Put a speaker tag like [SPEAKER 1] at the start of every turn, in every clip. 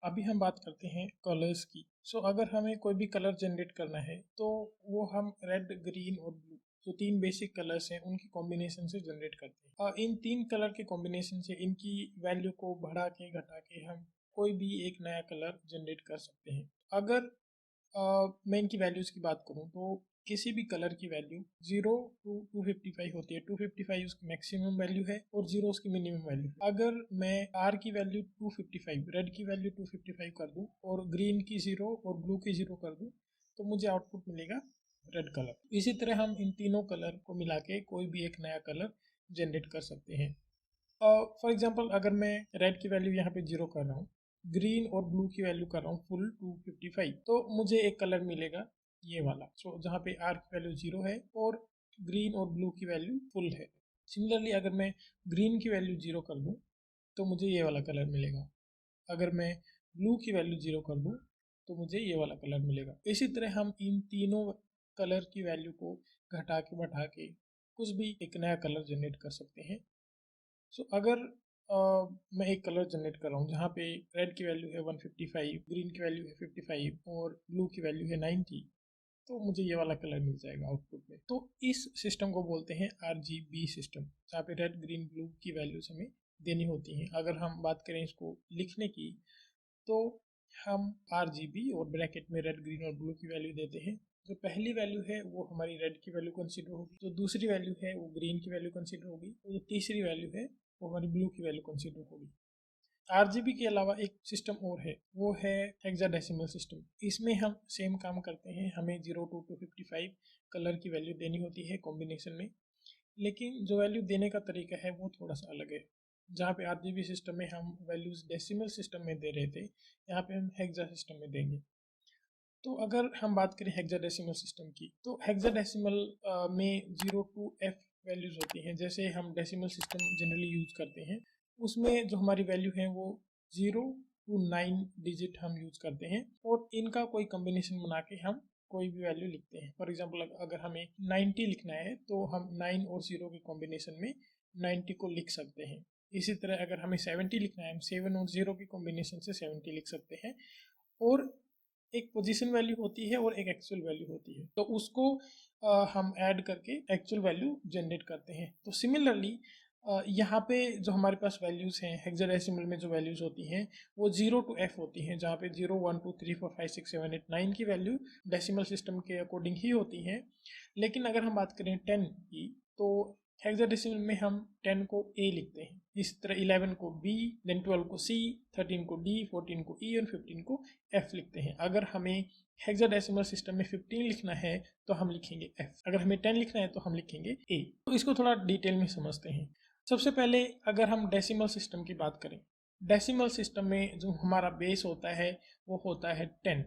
[SPEAKER 1] अभी हम बात करते हैं कलर्स की। अगर हमें कोई भी कलर जनरेट करना है तो वो हम रेड, ग्रीन और ब्लू जो तीन बेसिक कलर्स हैं उनकी कॉम्बिनेशन से जनरेट करते हैं। इन तीन कलर के कॉम्बिनेशन से इनकी वैल्यू को बढ़ा के घटा के हम कोई भी एक नया कलर जनरेट कर सकते हैं। अगर मैं इनकी वैल्यूज़ की बात करूँ तो किसी भी कलर की वैल्यू 0 टू 255 होती है। 255 उसकी मैक्सिमम वैल्यू है और 0 उसकी मिनिमम वैल्यू है। अगर मैं आर की वैल्यू 255, रेड की वैल्यू 255 कर दूं और ग्रीन की 0 और ब्लू की 0 कर दूं तो मुझे आउटपुट मिलेगा रेड कलर। इसी तरह हम इन तीनों कलर को मिला के कोई भी एक नया कलर जनरेट कर सकते हैं। फॉर एग्जाम्पल अगर मैं रेड की वैल्यू यहाँ पे 0 कर रहा हूँ, ग्रीन और ब्लू की वैल्यू कर रहा हूँ फुल 255, तो मुझे एक कलर मिलेगा ये वाला। जहाँ पे आर की वैल्यू 0 है और ग्रीन और ब्लू की वैल्यू फुल है। सिमिलरली अगर मैं ग्रीन की वैल्यू 0 कर दूँ तो मुझे ये वाला कलर मिलेगा। अगर मैं ब्लू की वैल्यू 0 कर दूँ तो मुझे ये वाला कलर मिलेगा। इसी तरह हम इन तीनों कलर की वैल्यू को घटा के बढ़ा के कुछ भी एक नया कलर जनरेट कर सकते हैं। अगर मैं एक कलर जनरेट कर रहा हूँ जहाँ पे रेड की वैल्यू है 155, ग्रीन की वैल्यू है 55 और ब्लू की वैल्यू है 90, तो मुझे ये वाला कलर मिल जाएगा आउटपुट में। तो इस सिस्टम को बोलते हैं RGB सिस्टम, जहाँ पे रेड, ग्रीन, ब्लू की वैल्यूज हमें देनी होती हैं। अगर हम बात करें इसको लिखने की तो हम RGB और ब्रैकेट में रेड, ग्रीन और ब्लू की वैल्यू देते हैं। जो पहली वैल्यू है वो हमारी रेड की वैल्यू कंसिडर होगी, जो दूसरी वैल्यू है वो ग्रीन की वैल्यू कंसिडर होगी और जो तीसरी वैल्यू है वो हमारी ब्लू की वैल्यू कंसिडर होगी। RGB के अलावा एक सिस्टम और है, वो है हेक्साडेसिमल सिस्टम। इसमें हम सेम काम करते हैं, हमें 0 टू 255 कलर की वैल्यू देनी होती है कॉम्बिनेशन में, लेकिन जो वैल्यू देने का तरीका है वो थोड़ा सा अलग है। जहाँ पे RGB सिस्टम में हम वैल्यूज डेसिमल सिस्टम में दे रहे थे, यहाँ पे हम हेक्सा सिस्टम में देंगे। तो अगर हम बात करें हेक्साडेसिमल सिस्टम की, तो हेक्साडेसिमल में 0 टू F वैल्यूज होती हैं। जैसे हम डेसिमल सिस्टम जनरली यूज करते हैं, उसमें जो हमारी वैल्यू है वो 0 टू 9 डिजिट हम यूज करते हैं और इनका कोई कॉम्बिनेशन बना के हम कोई भी वैल्यू लिखते हैं। फॉर एग्जांपल अगर हमें 90 लिखना है तो हम 9 और 0 के कॉम्बिनेशन में 90 को लिख सकते हैं। इसी तरह अगर हमें 70 लिखना है, हम 7 और 0 के कॉम्बिनेशन से 70 लिख सकते हैं। और एक पोजीशन वैल्यू होती है और एक एक्चुअल वैल्यू होती है, तो उसको हम ऐड करके एक्चुअल वैल्यू जनरेट करते हैं। तो सिमिलरली यहाँ पे जो हमारे पास वैल्यूज़ हैं हेक्साडेसिमल में, जो वैल्यूज़ होती हैं वो 0 टू F होती हैं, जहाँ पे 0 1 2 3 4 5 6 7 8 9 की वैल्यू डेसिमल सिस्टम के अकॉर्डिंग ही होती हैं। लेकिन अगर हम बात करें 10 की, तो हेक्साडेसिमल में हम 10 को A लिखते हैं, इस तरह 11 को B, देन 12 को C, 13 को D, 14 को E और 15 को F लिखते हैं। अगर हमें हेक्साडेसिमल सिस्टम में 15 लिखना है तो हम लिखेंगे F, अगर हमें 10 लिखना है तो हम लिखेंगे A। तो इसको थोड़ा डिटेल में समझते हैं। सबसे पहले अगर हम डेसिमल सिस्टम की बात करें, डेसिमल सिस्टम में जो हमारा बेस होता है वो होता है 10।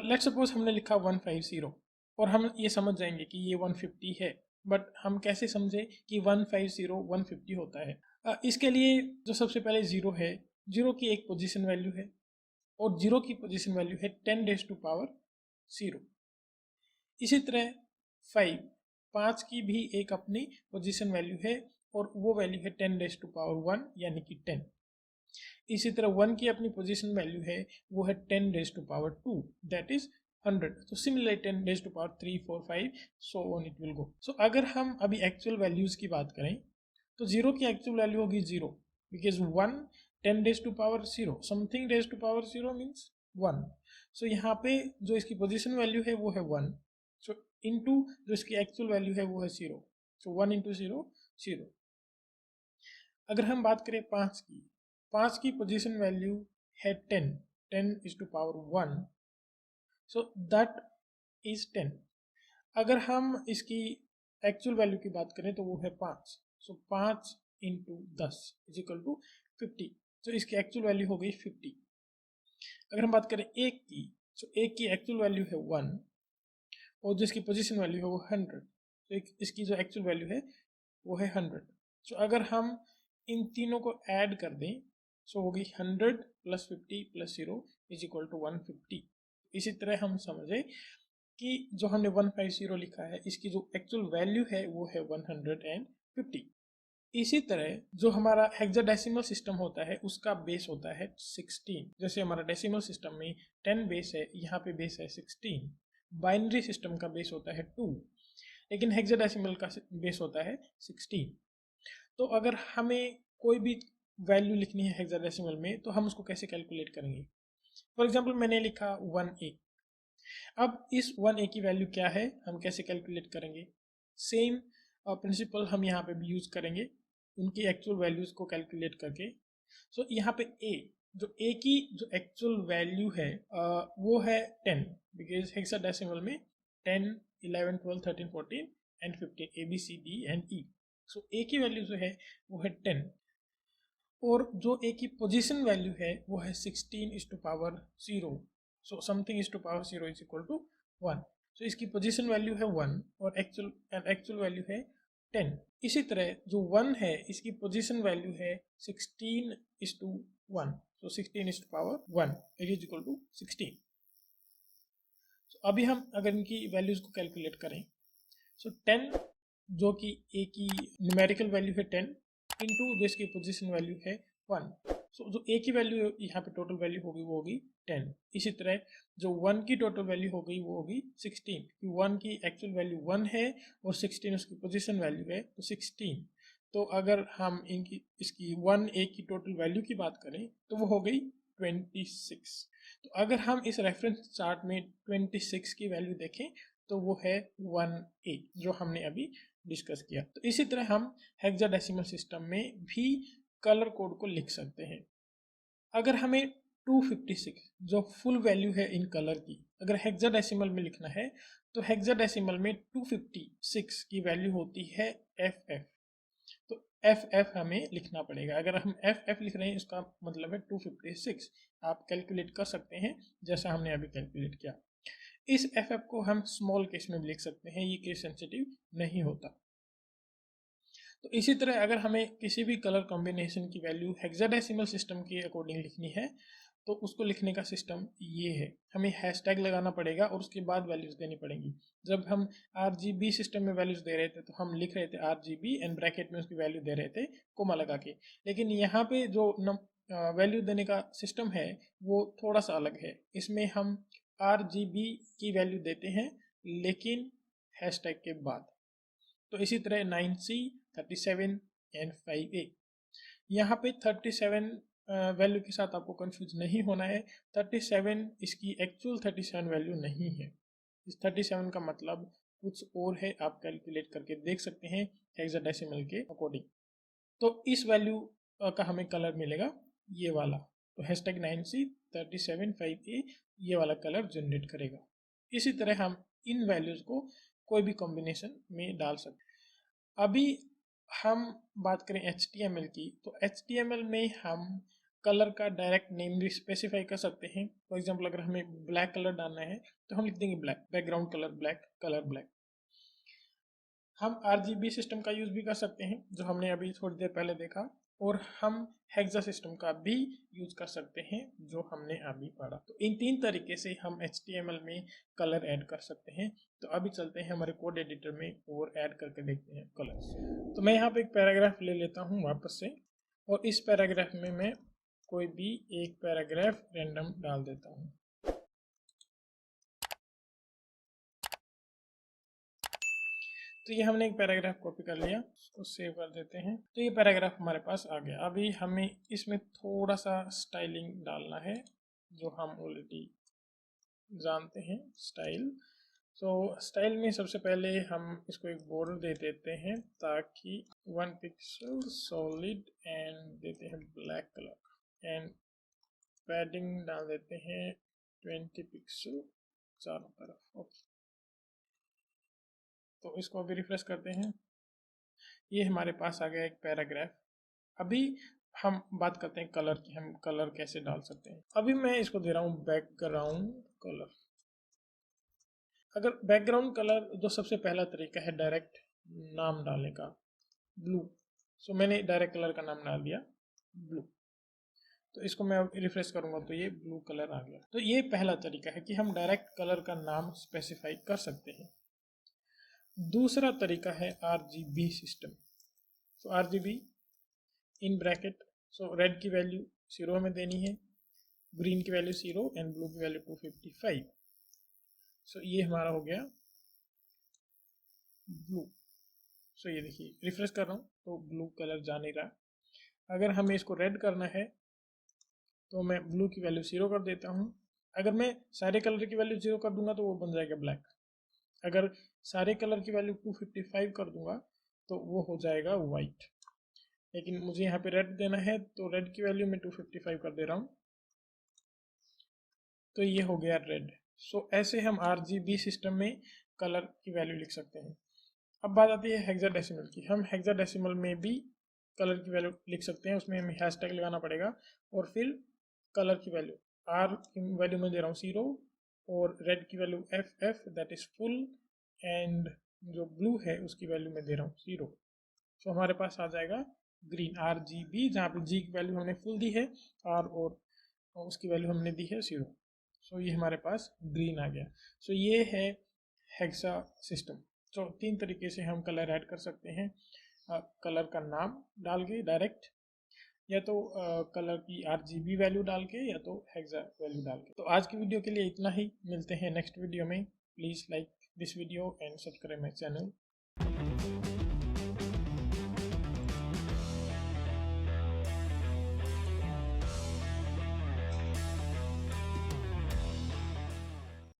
[SPEAKER 1] लेट्स सपोज हमने लिखा 150 और हम ये समझ जाएंगे कि ये 150 है, बट हम कैसे समझे कि 150 150 होता है? इसके लिए जो सबसे पहले 0 है, 0 की एक पोजीशन वैल्यू है और 0 की पोजीशन वैल्यू है 10 रेज़ टू पावर 0। इसी तरह 5, 5 की भी एक अपनी पोजीशन वैल्यू है और वो वैल्यू है 10 रेज़ टू पावर 1 यानी कि 10। इसी तरह 1 की अपनी पोजीशन वैल्यू है वो है 10 raise to power 2, that is 100। तो similarly 10 raise to power 3 4 5 so on it will go. अगर हम अभी एक्चुअल वैल्यूज की बात करें तो 0 की एक्चुअल वैल्यू होगी 0, because 1 10 raise to power 0, something raise to power 0 means 1। यहाँ पे जो इसकी पोजीशन वैल्यू है वो है 1, इनटू जो इसकी एक्चुअल वैल्यू है वो है 0, 1 इंटू 0 0। अगर हम बात करें 5 की, 5 की पोजीशन वैल्यू है 10, 10 is to power 1, so that is 10। अगर हम इसकी एक्चुअल वैल्यू की बात करें तो वो है 5, 5 इंटू 10 इज इक्वल टू 50, तो इसकी एक्चुअल वैल्यू हो गई 50। अगर हम बात करें 1 की, एक की एक्चुअल वैल्यू है 1 और जिसकी पोजीशन वैल्यू है वो 100, तो इसकी जो एक्चुअल वैल्यू है वो है 100। अगर हम इन तीनों को ऐड कर दें होगी 100 plus 50 plus 0 is equal to 150। इसी तरह हम समझे कि जो हमने 150 लिखा है, इसकी जो एक्चुअल वैल्यू है वो है 150। इसी तरह जो हमारा हेक्साडेसिमल सिस्टम होता है उसका बेस होता है 16। जैसे हमारा डेसिमल सिस्टम में 10 बेस है, यहाँ पे बेस है 16। बाइनरी सिस्टम का बेस होता है 2, लेकिन हेक्साडेसिमल का बेस होता है 16। तो अगर हमें कोई भी वैल्यू लिखनी है हेक्साडेसिमल में तो हम उसको कैसे कैलकुलेट करेंगे? फॉर एग्जांपल मैंने लिखा 1A। अब इस 1A की वैल्यू क्या है, हम कैसे कैलकुलेट करेंगे? सेम प्रिंसिपल हम यहाँ पे भी यूज़ करेंगे उनकी एक्चुअल वैल्यूज़ को कैलकुलेट करके। सो यहाँ पे A, जो A की जो एक्चुअल वैल्यू है वो है 10, बिकॉज हेक्साडेसिमल में 10, 11, 12, 13, 14 and 15 ABCD and E। So A की वैल्यू जो है वो है 10, और जो A की पोजीशन वैल्यू है वो है 16 is to power 0। So something is to power 0 is equal to 1। So इसकी पोजीशन वैल्यू है 1 और एक्चुअल वैल्यू है 10। इसी तरह जो 1 है इसकी पोजीशन वैल्यू है 16 is to 1। So 16 is to power 1 is equal to 16। So अभी हम अगर इनकी वैल्यूज को कैलकुलेट करें, सो 10 जो कि A की न्यूमेरिकल वैल्यू है 10 इंटू जो इसकी पोजीशन वैल्यू है 1। सो जो A की वैल्यू यहाँ पे टोटल वैल्यू होगी वो होगी 10। इसी तरह जो 1 की टोटल वैल्यू हो गई वो होगी 16, क्योंकि 1 की एक्चुअल वैल्यू 1 है और 16 उसकी पोजीशन वैल्यू है तो 16। तो अगर हम इनकी इसकी 1A की टोटल वैल्यू की बात करें तो वो हो गई 26। तो अगर हम इस रेफरेंस चार्ट में 26 की वैल्यू देखें तो वो है 1A जो हमने अभी डिस्कस किया। तो इसी तरह हम हेक्साडेसिमल सिस्टम में भी कलर कोड को लिख सकते हैं। अगर हमें 256 जो फुल वैल्यू है इन कलर की अगर हेक्साडेसिमल में लिखना है तो हेक्साडेसिमल में 256 की वैल्यू होती है FF। तो FF हमें लिखना पड़ेगा। अगर हम FF लिख रहे हैं इसका मतलब है 256। आप कैलकुलेट कर सकते हैं जैसा हमने अभी कैलकुलेट किया। इस FF को हम स्मॉल केस में भी लिख सकते हैं, ये केस सेंसिटिव नहीं होता। तो इसी तरह अगर हमें किसी भी कलर कॉम्बिनेशन की वैल्यू हेक्साडेसिमल सिस्टम के अकॉर्डिंग लिखनी है तो उसको लिखने का सिस्टम ये है। हमें हैशटैग लगाना पड़ेगा और उसके बाद वैल्यूज देनी पड़ेंगी। जब हम RGB सिस्टम में वैल्यूज दे रहे थे तो हम लिख रहे थे RGB एंड ब्रैकेट में उसकी वैल्यू दे रहे थे कोमा लगा के। लेकिन यहाँ पे जो वैल्यू देने का सिस्टम है वो थोड़ा सा अलग है। इसमें हम RGB की वैल्यू देते हैं लेकिन हैशटैग के बाद। तो इसी तरह 9C, 37 एंड 5A। यहाँ पे 37 वैल्यू के साथ आपको कंफ्यूज नहीं होना है। 37 इसकी एक्चुअल 37 वैल्यू नहीं है। इस 37 का मतलब कुछ और है, आप कैलकुलेट करके देख सकते हैं हेक्साडेसिमल के अकॉर्डिंग। तो इस वैल्यू का हमें कलर मिलेगा ये वाला। तो हैशटैग 9C 37 5A ये वाला कलर जनरेट करेगा। इसी तरह हम इन वैल्यूज़ को कोई भी कॉम्बिनेशन में डाल सकते हैं। अभी हम बात करें HTML की, तो HTML में हम कलर का डायरेक्ट नेम भी स्पेसिफाई कर सकते हैं। फॉर एग्जांपल अगर हमें ब्लैक कलर डालना है तो हम लिख देंगे black, background colour black, colour black. हम RGB सिस्टम का यूज़ भी कर सकते हैं जो हमने अभी थोड़ी देर पहले देखा, और हम हेक्सा सिस्टम का भी यूज़ कर सकते हैं जो हमने अभी पढ़ा। तो इन तीन तरीके से हम HTML में कलर ऐड कर सकते हैं। तो अभी चलते हैं हमारे कोड एडिटर में और ऐड करके देखते हैं कलर्स। तो मैं यहाँ पे एक पैराग्राफ ले लेता हूँ वापस से, और इस पैराग्राफ में मैं कोई भी एक पैराग्राफ रैंडम डाल देता हूँ। तो ये हमने एक पैराग्राफ कॉपी कर लिया, उसको सेव कर देते हैं। तो ये पैराग्राफ हमारे पास आ गया। अभी हमें इसमें थोड़ा सा स्टाइलिंग डालना है जो हम ऑलरेडी जानते हैं, स्टाइल। तो स्टाइल में सबसे पहले हम इसको एक बॉर्डर दे देते हैं ताकि 1 पिक्सल सॉलिड एंड देते हैं ब्लैक कलर, एंड पैडिंग डाल देते हैं 20 पिक्सल चारों तरफ। ओके, तो इसको अभी रिफ्रेश करते हैं। ये हमारे पास आ गया एक पैराग्राफ। अभी हम बात करते हैं कलर की, हम कलर कैसे डाल सकते हैं। अभी मैं इसको दे रहा हूँ बैकग्राउंड कलर। अगर बैकग्राउंड कलर जो सबसे पहला तरीका है डायरेक्ट नाम डालने का, ब्लू। सो मैंने डायरेक्ट कलर का नाम डाल दिया ब्लू। तो इसको मैं रिफ्रेश करूंगा तो ये ब्लू कलर आ गया। तो ये पहला तरीका है कि हम डायरेक्ट कलर का नाम स्पेसिफाई कर सकते हैं। दूसरा तरीका है RGB system. So RGB in bracket, so red की वैल्यू 0 हमें देनी है, ग्रीन की वैल्यू 0 एंड ब्लू की वैल्यू 255। सो ये हमारा हो गया ब्लू। सो ये देखिए रिफ्रेश कर रहा हूँ तो ब्लू कलर जा नहीं रहा। अगर हमें इसको रेड करना है तो मैं ब्लू की वैल्यू 0 कर देता हूँ। अगर मैं सारे कलर की वैल्यू 0 कर दूंगा तो वो बन जाएगा ब्लैक। अगर सारे कलर की वैल्यू 255 कर दूंगा तो वो हो जाएगा वाइट। लेकिन मुझे यहाँ पे रेड देना है तो रेड की वैल्यू मैं 255 कर दे रहा हूँ, तो ये हो गया रेड। सो ऐसे हम RGB सिस्टम में कलर की वैल्यू लिख सकते हैं। अब बात आती है हेक्साडेसिमल की। हम हेक्साडेसिमल में भी कलर की वैल्यू लिख सकते हैं, उसमें हमें हैशटैग लगाना पड़ेगा और फिर कलर की वैल्यू R की वैल्यू मैं दे रहा हूँ 0 और रेड की value FF that is full and जो ब्लू है उसकी वैल्यू मैं दे रहा हूँ 0। सो हमारे पास आ जाएगा ग्रीन RGB, जहाँ पे G की वैल्यू हमने फुल दी है R और उसकी वैल्यू हमने दी है 0। सो ये हमारे पास ग्रीन आ गया। सो ये है हेक्सा सिस्टम। सो 3 तरीके से हम कलर ऐड कर सकते हैं, कलर का नाम डाल के डायरेक्ट, या तो कलर की RGB वैल्यू डाल के, या तो हेक्सा वैल्यू डाल के। तो आज की वीडियो के लिए इतना ही, मिलते हैं नेक्स्ट वीडियो में। Please like this video and subscribe my channel.